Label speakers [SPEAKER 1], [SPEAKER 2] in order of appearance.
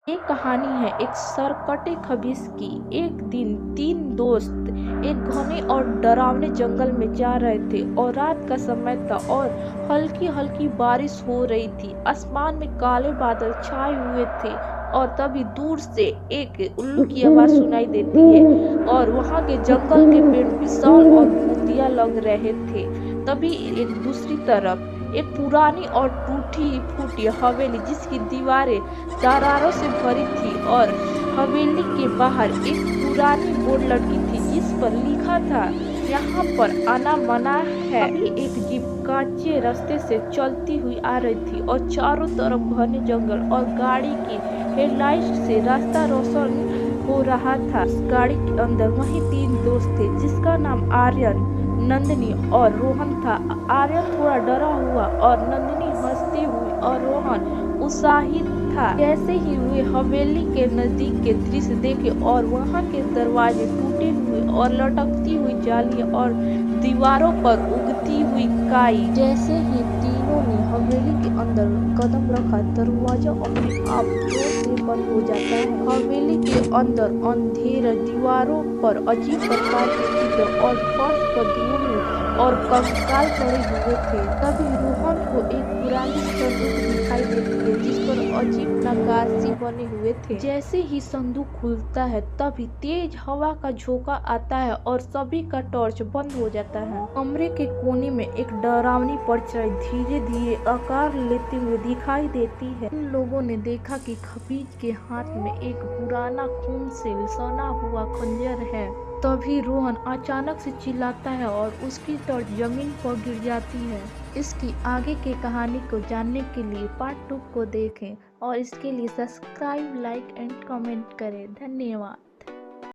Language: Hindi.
[SPEAKER 1] ये कहानी है एक सरकटे खबीज की। एक दिन तीन दोस्त एक घने और डरावने जंगल में जा रहे थे और रात का समय था और हल्की हल्की बारिश हो रही थी। आसमान में काले बादल छाए हुए थे और तभी दूर से एक उल्लू की आवाज सुनाई देती है और वहां के जंगल के पेड़ विशाल और भूतिया लग रहे थे। तभी एक दूसरी तरफ एक पुरानी और टूटी फूटी हवेली जिसकी दीवारें दरारों से भरी थी और हवेली के बाहर एक पुरानी बोर्ड लटकी थी जिस पर लिखा था, यहाँ पर आना मना है। अभी एक जीप कच्चे रास्ते से चलती हुई आ रही थी और चारों तरफ घने जंगल और गाड़ी की हेडलाइट से रास्ता रोशन हो रहा था। उस गाड़ी के अंदर वही तीन दोस्त थे जिसका नाम आर्यन, नंदिनी और रोहन था। आर्यन थोड़ा डरा हुआ और नंदिनी हंसती हुई और रोहन उत्साहित था। जैसे ही वे हवेली के नजदीक के दृश्य देखे और वहां के दरवाजे टूटे हुए और लटकती हुई जालियां और दीवारों पर उगती हुई काई, जैसे ही तीनों ने हवेली के अंदर कदम रखा दरवाजा अपने आप जोर से बंद हो जाता है। हवेली के अंदर अंधेरा, दीवारों पर अजीब प्रकार के चित्र और फर्श पर धूल और कंकाल पड़े हुए थे। तभी रोहन को एक पुरानी संदूक दिखाई देती है जिस पर अजीब नक्काशी बने हुए थे। जैसे ही संदूक खुलता है तभी तेज हवा का झोंका आता है और सभी का टॉर्च बंद हो जाता है। कमरे के कोने में एक डरावनी परछाई धीरे धीरे आकार लेते हुए दिखाई देती है। उन लोगों ने देखा कि खबीज के हाथ में एक पुराना खून से सना हुआ खंजर है। तभी रोहन अचानक से चिल्लाता है और उसकी टॉर्च जमीन पर गिर जाती है। इसकी आगे की कहानी को जानने के लिए पार्ट 2 को देखें और इसके लिए सब्सक्राइब, लाइक एंड कमेंट करें। धन्यवाद।